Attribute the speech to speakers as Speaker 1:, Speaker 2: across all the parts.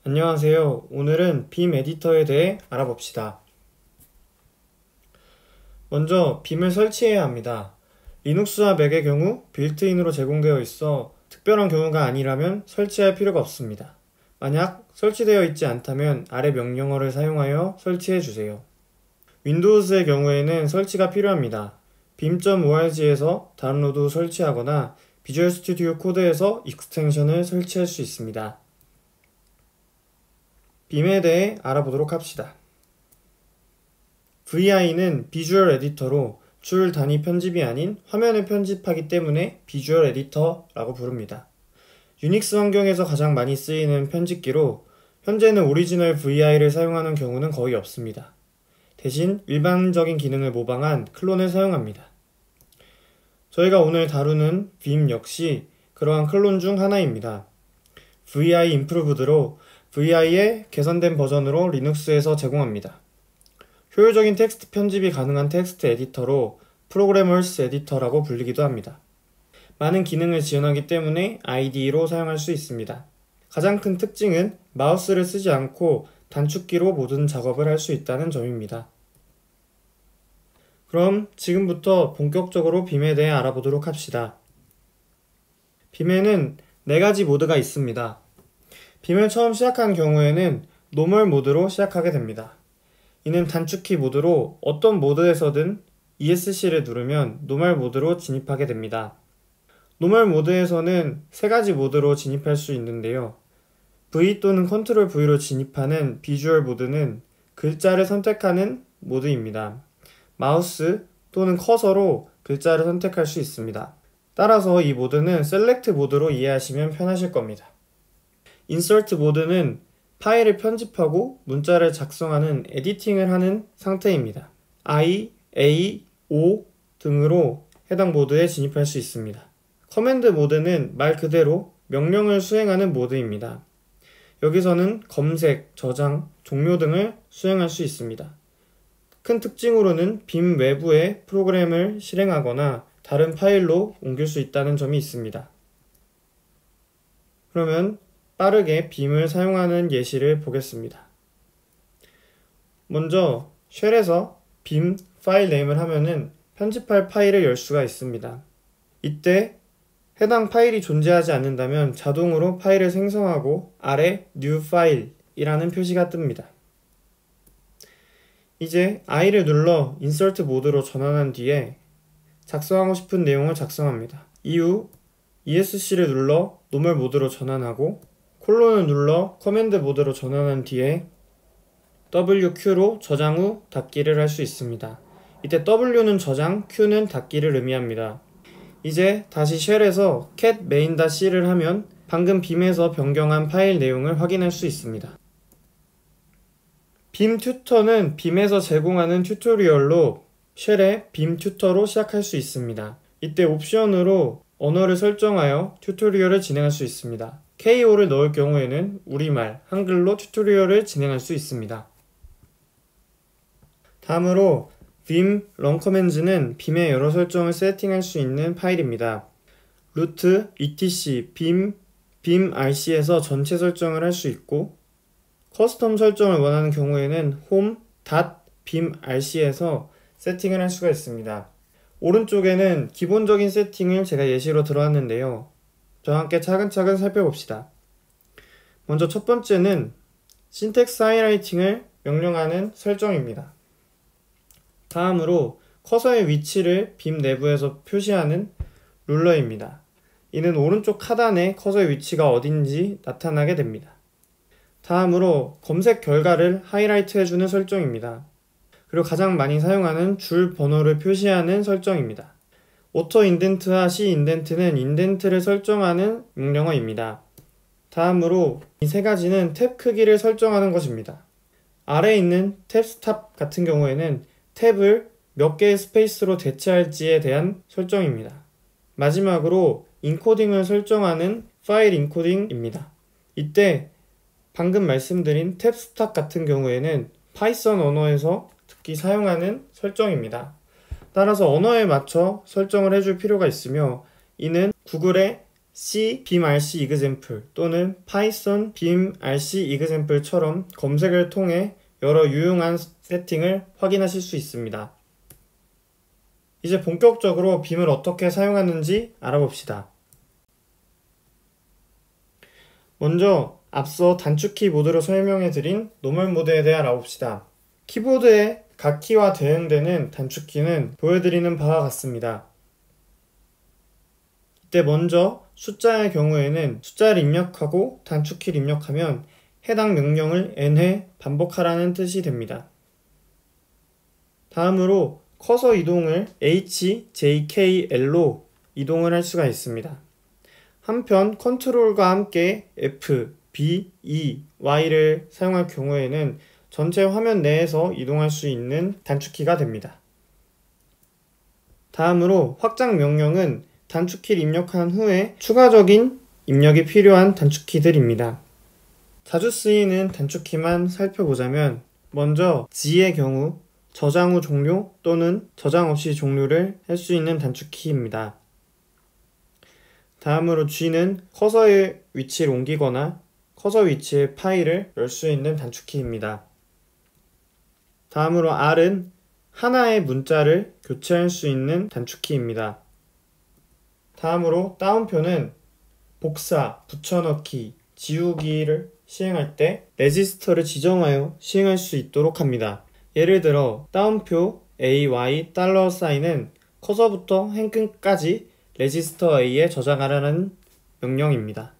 Speaker 1: 안녕하세요. 오늘은 빔 에디터에 대해 알아봅시다. 먼저 빔을 설치해야 합니다. 리눅스와 맥의 경우 빌트인으로 제공되어 있어 특별한 경우가 아니라면 설치할 필요가 없습니다. 만약 설치되어 있지 않다면 아래 명령어를 사용하여 설치해 주세요. 윈도우즈의 경우에는 설치가 필요합니다. 빔.org에서 다운로드 설치하거나 비주얼 스튜디오 코드에서 익스텐션을 설치할 수 있습니다. 빔에 대해 알아보도록 합시다. VI는 비주얼 에디터로 줄 단위 편집이 아닌 화면을 편집하기 때문에 비주얼 에디터라고 부릅니다. 유닉스 환경에서 가장 많이 쓰이는 편집기로 현재는 오리지널 VI를 사용하는 경우는 거의 없습니다. 대신 일반적인 기능을 모방한 클론을 사용합니다. 저희가 오늘 다루는 빔 역시 그러한 클론 중 하나입니다. VI 임프루브드로 VI의 개선된 버전으로 리눅스에서 제공합니다. 효율적인 텍스트 편집이 가능한 텍스트 에디터로 프로그래머스 에디터라고 불리기도 합니다. 많은 기능을 지원하기 때문에 IDE로 사용할 수 있습니다. 가장 큰 특징은 마우스를 쓰지 않고 단축키로 모든 작업을 할 수 있다는 점입니다. 그럼 지금부터 본격적으로 빔에 대해 알아보도록 합시다. 빔에는 4가지 모드가 있습니다. 빔을 처음 시작한 경우에는 노멀 모드로 시작하게 됩니다. 이는 단축키 모드로 어떤 모드에서든 ESC를 누르면 노멀 모드로 진입하게 됩니다. 노멀 모드에서는 3가지 모드로 진입할 수 있는데요. V 또는 컨트롤 V로 진입하는 비주얼 모드는 글자를 선택하는 모드입니다. 마우스 또는 커서로 글자를 선택할 수 있습니다. 따라서 이 모드는 셀렉트 모드로 이해하시면 편하실 겁니다. 인서트 모드는 파일을 편집하고 문자를 작성하는 에디팅을 하는 상태입니다. I, A, O 등으로 해당 모드에 진입할 수 있습니다. 커맨드 모드는 말 그대로 명령을 수행하는 모드입니다. 여기서는 검색, 저장, 종료 등을 수행할 수 있습니다. 큰 특징으로는 빔 외부에 프로그램을 실행하거나 다른 파일로 옮길 수 있다는 점이 있습니다. 그러면 빠르게 빔을 사용하는 예시를 보겠습니다. 먼저 쉘에서 빔 파일 네임을 하면은 편집할 파일을 열 수가 있습니다. 이때 해당 파일이 존재하지 않는다면 자동으로 파일을 생성하고 아래 New File 이라는 표시가 뜹니다. 이제 I를 눌러 인서트 모드로 전환한 뒤에 작성하고 싶은 내용을 작성합니다. 이후 ESC를 눌러 노멀 모드로 전환하고 콜론을 눌러 커맨드 모드로 전환한 뒤에 WQ로 저장 후 닫기를 할 수 있습니다. 이때 W는 저장, Q는 닫기를 의미합니다. 이제 다시 쉘에서 cat main.c를 하면 방금 빔에서 변경한 파일 내용을 확인할 수 있습니다. 빔 튜터는 빔에서 제공하는 튜토리얼로 쉘의 빔 튜터로 시작할 수 있습니다. 이때 옵션으로 언어를 설정하여 튜토리얼을 진행할 수 있습니다. KO를 넣을 경우에는 우리말, 한글로 튜토리얼을 진행할 수 있습니다. 다음으로 vim runCommands는 빔의 여러 설정을 세팅할 수 있는 파일입니다. root, etc, vimrc에서 전체 설정을 할 수 있고 커스텀 설정을 원하는 경우에는 home.vimrc에서 세팅을 할 수가 있습니다. 오른쪽에는 기본적인 세팅을 제가 예시로 들어왔는데요. 저와 함께 차근차근 살펴봅시다. 먼저 첫 번째는 신텍스 하이라이팅을 명령하는 설정입니다. 다음으로 커서의 위치를 빔 내부에서 표시하는 룰러입니다. 이는 오른쪽 하단에 커서의 위치가 어딘지 나타나게 됩니다. 다음으로 검색 결과를 하이라이트 해주는 설정입니다. 그리고 가장 많이 사용하는 줄 번호를 표시하는 설정입니다. 오토 인덴트와 C 인덴트는 인덴트를 설정하는 명령어입니다. 다음으로 이 3가지는 탭 크기를 설정하는 것입니다. 아래에 있는 탭 스탑 같은 경우에는 탭을 몇 개의 스페이스로 대체할지에 대한 설정입니다. 마지막으로 인코딩을 설정하는 파일 인코딩입니다. 이때 방금 말씀드린 탭 스탑 같은 경우에는 파이썬 언어에서 특히 사용하는 설정입니다. 따라서 언어에 맞춰 설정을 해줄 필요가 있으며 이는 구글의 C beamRC example 또는 Python beamRC example처럼 검색을 통해 여러 유용한 세팅을 확인하실 수 있습니다. 이제 본격적으로 빔을 어떻게 사용하는지 알아봅시다. 먼저 앞서 단축키 모드로 설명해드린 노멀 모드에 대해 알아봅시다. 키보드의 각 키와 대응되는 단축키는 보여드리는 바와 같습니다. 이때 먼저 숫자의 경우에는 숫자를 입력하고 단축키를 입력하면 해당 명령을 n회 반복하라는 뜻이 됩니다. 다음으로 커서 이동을 H, J, K, L로 이동을 할 수가 있습니다. 한편 컨트롤과 함께 F, B, E, Y를 사용할 경우에는 전체 화면 내에서 이동할 수 있는 단축키가 됩니다. 다음으로 확장 명령은 단축키를 입력한 후에 추가적인 입력이 필요한 단축키들입니다. 자주 쓰이는 단축키만 살펴보자면 먼저 G의 경우 저장 후 종료 또는 저장 없이 종료를 할 수 있는 단축키입니다. 다음으로 G는 커서의 위치를 옮기거나 커서 위치의 파일을 열 수 있는 단축키입니다. 다음으로 R은 하나의 문자를 교체할 수 있는 단축키입니다. 다음으로 다운표는 복사, 붙여넣기, 지우기를 시행할 때 레지스터를 지정하여 시행할 수 있도록 합니다. 예를 들어 다운표 AY $은 커서부터 행끝까지 레지스터 A에 저장하라는 명령입니다.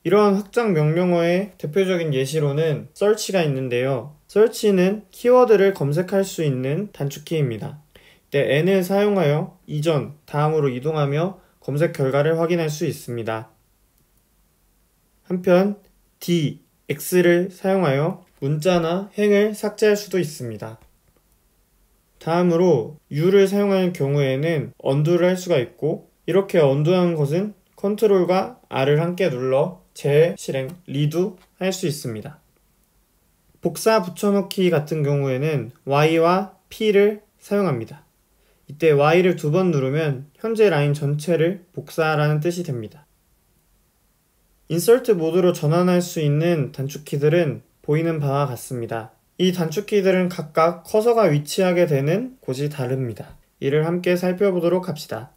Speaker 1: 이러한 확장 명령어의 대표적인 예시로는 search가 있는데요. search는 키워드를 검색할 수 있는 단축키입니다. 이때 n을 사용하여 이전, 다음으로 이동하며 검색 결과를 확인할 수 있습니다. 한편 D, X를 사용하여 문자나 행을 삭제할 수도 있습니다. 다음으로 U를 사용하는 경우에는 언두를 할 수가 있고, 이렇게 언두한 것은 컨트롤과 R을 함께 눌러 재실행, 리두 할 수 있습니다. 복사 붙여넣기 같은 경우에는 Y와 P를 사용합니다. 이때 Y를 2번 누르면 현재 라인 전체를 복사하라는 뜻이 됩니다. 인서트 모드로 전환할 수 있는 단축키들은 보이는 바와 같습니다. 이 단축키들은 각각 커서가 위치하게 되는 곳이 다릅니다. 이를 함께 살펴보도록 합시다.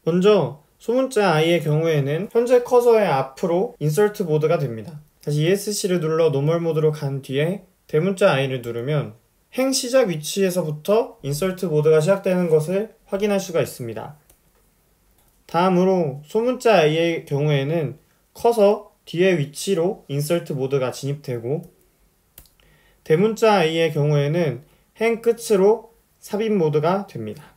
Speaker 1: 먼저 소문자 I의 경우에는 현재 커서의 앞으로 인서트 모드가 됩니다. 다시 ESC를 눌러 노멀 모드로 간 뒤에 대문자 I를 누르면 행 시작 위치에서부터 인서트 모드가 시작되는 것을 확인할 수가 있습니다. 다음으로 소문자 I의 경우에는 커서 뒤의 위치로 인서트 모드가 진입되고, 대문자 I의 경우에는 행 끝으로 삽입 모드가 됩니다.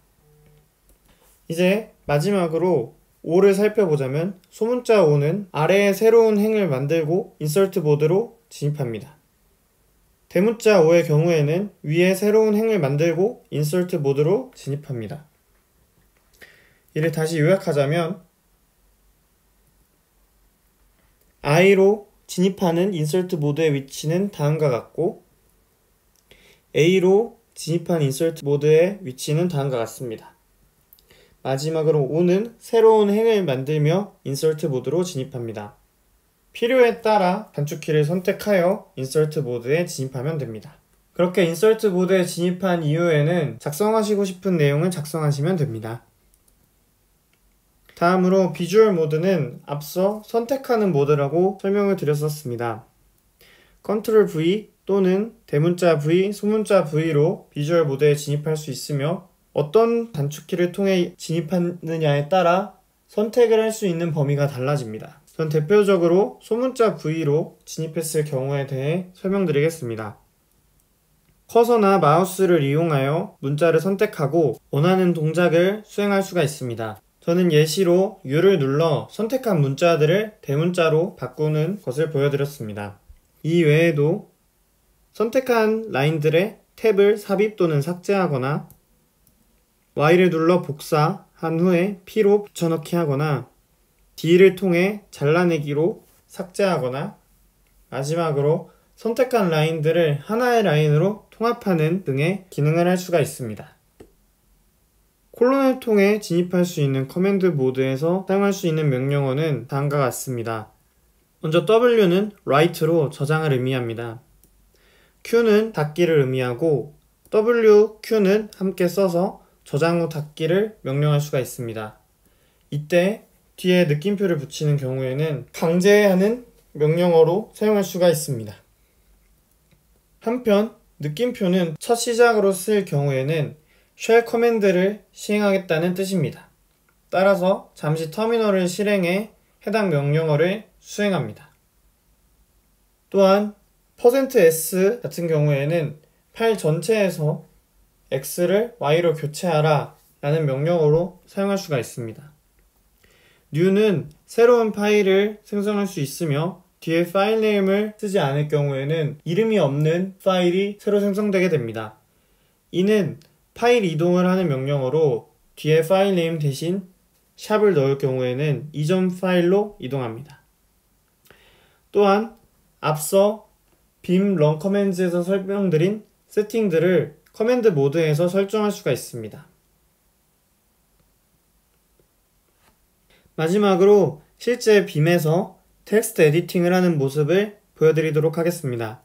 Speaker 1: 이제 마지막으로 O를 살펴보자면 소문자 O는 아래에 새로운 행을 만들고 인서트 모드로 진입합니다. 대문자 O의 경우에는 위에 새로운 행을 만들고 인서트 모드로 진입합니다. 이를 다시 요약하자면 I로 진입하는 인서트 모드의 위치는 다음과 같고, A로 진입한 인서트 모드의 위치는 다음과 같습니다. 마지막으로 O는 새로운 행을 만들며 인서트 모드로 진입합니다. 필요에 따라 단축키를 선택하여 인서트 모드에 진입하면 됩니다. 그렇게 인서트 모드에 진입한 이후에는 작성하시고 싶은 내용을 작성하시면 됩니다. 다음으로 비주얼 모드는 앞서 선택하는 모드라고 설명을 드렸었습니다. 컨트롤 V 또는 대문자 V, 소문자 V로 비주얼 모드에 진입할 수 있으며, 어떤 단축키를 통해 진입하느냐에 따라 선택을 할 수 있는 범위가 달라집니다. 전 대표적으로 소문자 V로 진입했을 경우에 대해 설명드리겠습니다. 커서나 마우스를 이용하여 문자를 선택하고 원하는 동작을 수행할 수가 있습니다. 저는 예시로 U를 눌러 선택한 문자들을 대문자로 바꾸는 것을 보여드렸습니다. 이 외에도 선택한 라인들의 탭을 삽입 또는 삭제하거나, Y를 눌러 복사한 후에 P로 붙여넣기 하거나, D를 통해 잘라내기로 삭제하거나, 마지막으로 선택한 라인들을 하나의 라인으로 통합하는 등의 기능을 할 수가 있습니다. 콜론을 통해 진입할 수 있는 커맨드 모드에서 사용할 수 있는 명령어는 다음과 같습니다. 먼저 W는 write로 저장을 의미합니다. Q는 닫기를 의미하고 W, Q는 함께 써서 저장 후 닫기를 명령할 수가 있습니다. 이때 뒤에 느낌표를 붙이는 경우에는 강제하는 명령어로 사용할 수가 있습니다. 한편 느낌표는 첫 시작으로 쓸 경우에는 shell 커맨드를 시행하겠다는 뜻입니다. 따라서 잠시 터미널을 실행해 해당 명령어를 수행합니다. 또한 %s 같은 경우에는 파일 전체에서 x를 y로 교체하라 라는 명령어로 사용할 수가 있습니다. new는 새로운 파일을 생성할 수 있으며 뒤에 파일 네임을 쓰지 않을 경우에는 이름이 없는 파일이 새로 생성되게 됩니다. 이는 파일 이동을 하는 명령어로 뒤에 파일 네임 대신 샵을 넣을 경우에는 이전 파일로 이동합니다. 또한 앞서 vim run commands에서 설명드린 세팅들을 커맨드 모드에서 설정할 수가 있습니다. 마지막으로 실제 빔에서 텍스트 에디팅을 하는 모습을 보여드리도록 하겠습니다.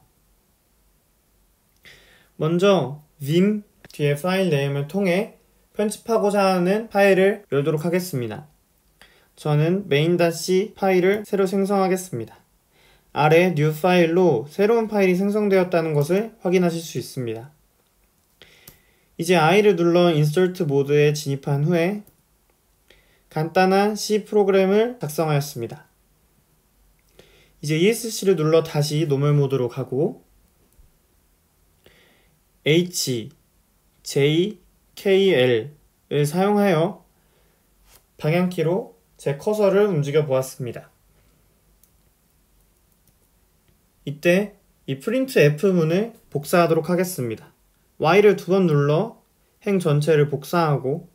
Speaker 1: 먼저 vim 뒤에 파일 네임을 통해 편집하고자 하는 파일을 열도록 하겠습니다. 저는 main.c 파일을 새로 생성하겠습니다. 아래 new 파일로 새로운 파일이 생성되었다는 것을 확인하실 수 있습니다. 이제 I를 눌러 insert 모드에 진입한 후에 간단한 C 프로그램을 작성하였습니다. 이제 ESC를 눌러 다시 노멀 모드로 가고 H, J, K, L을 사용하여 방향키로 제 커서를 움직여 보았습니다. 이때 이 프린트 F문을 복사하도록 하겠습니다. Y를 2번 눌러 행 전체를 복사하고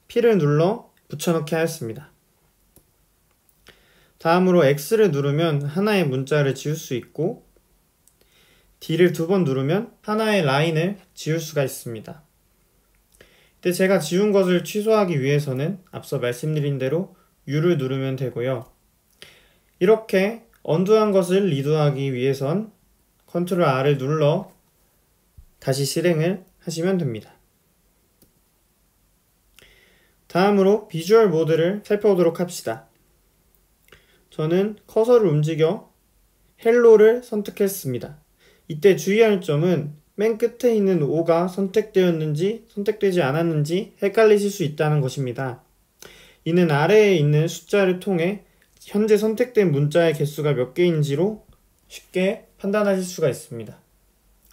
Speaker 1: P를 눌러 붙여넣기 하였습니다. 다음으로 X를 누르면 하나의 문자를 지울 수 있고 D를 2번 누르면 하나의 라인을 지울 수가 있습니다. 이때 제가 지운 것을 취소하기 위해서는 앞서 말씀드린 대로 U를 누르면 되고요. 이렇게 언두한 것을 리두하기 위해선 Ctrl R을 눌러 다시 실행을 하시면 됩니다. 다음으로 비주얼 모드를 살펴보도록 합시다. 저는 커서를 움직여 헬로를 선택했습니다. 이때 주의할 점은 맨 끝에 있는 O가 선택되었는지 선택되지 않았는지 헷갈리실 수 있다는 것입니다. 이는 아래에 있는 숫자를 통해 현재 선택된 문자의 개수가 몇 개인지로 쉽게 판단하실 수가 있습니다.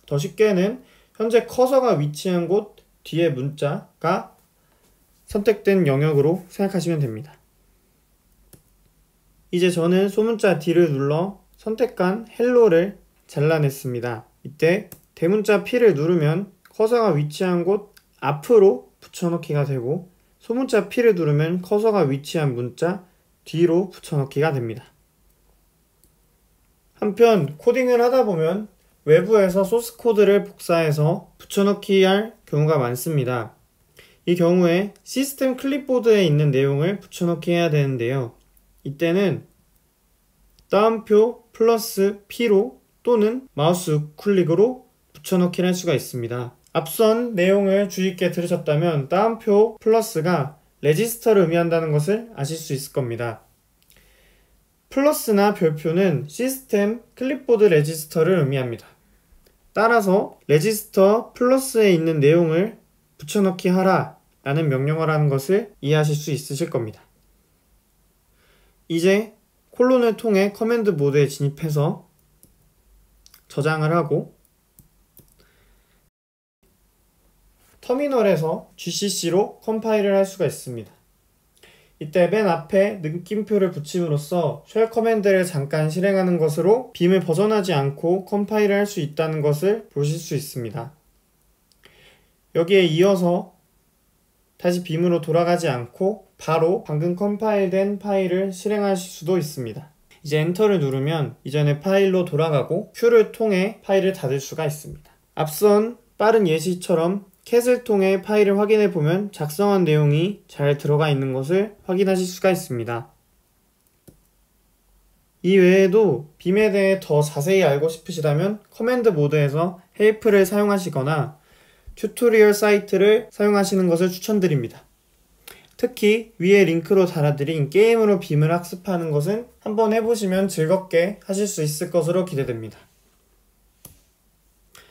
Speaker 1: 더 쉽게는 현재 커서가 위치한 곳 뒤에 문자가 선택된 영역으로 생각하시면 됩니다. 이제 저는 소문자 D를 눌러 선택한 헬로를 잘라냈습니다. 이때 대문자 P를 누르면 커서가 위치한 곳 앞으로 붙여넣기가 되고 소문자 P를 누르면 커서가 위치한 문자 뒤로 붙여넣기가 됩니다. 한편 코딩을 하다 보면 외부에서 소스 코드를 복사해서 붙여넣기 할 경우가 많습니다. 이 경우에 시스템 클립보드에 있는 내용을 붙여넣기 해야 되는데요. 이때는 따옴표 플러스 P로 또는 마우스 우클릭으로 붙여넣기를 할 수가 있습니다. 앞선 내용을 주의 있게 들으셨다면 따옴표 플러스가 레지스터를 의미한다는 것을 아실 수 있을 겁니다. 플러스나 별표는 시스템 클립보드 레지스터를 의미합니다. 따라서 레지스터 플러스에 있는 내용을 붙여넣기 하라 라는 명령어라는 것을 이해하실 수 있으실 겁니다. 이제 콜론을 통해 커맨드 모드에 진입해서 저장을 하고 터미널에서 GCC로 컴파일을 할 수가 있습니다. 이때 맨 앞에 느낌표를 붙임으로써 쉘 커맨드를 잠깐 실행하는 것으로 빔을 벗어나지 않고 컴파일을 할 수 있다는 것을 보실 수 있습니다. 여기에 이어서 다시 빔으로 돌아가지 않고 바로 방금 컴파일된 파일을 실행하실 수도 있습니다. 이제 엔터를 누르면 이전의 파일로 돌아가고 Q를 통해 파일을 닫을 수가 있습니다. 앞선 빠른 예시처럼 캣을 통해 파일을 확인해 보면 작성한 내용이 잘 들어가 있는 것을 확인하실 수가 있습니다. 이 외에도 빔에 대해 더 자세히 알고 싶으시다면 커맨드 모드에서 헬프를 사용하시거나 튜토리얼 사이트를 사용하시는 것을 추천드립니다. 특히 위에 링크로 달아드린 게임으로 빔을 학습하는 것은 한번 해보시면 즐겁게 하실 수 있을 것으로 기대됩니다.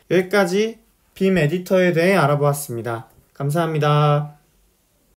Speaker 1: 여기까지 빔 에디터에 대해 알아보았습니다. 감사합니다.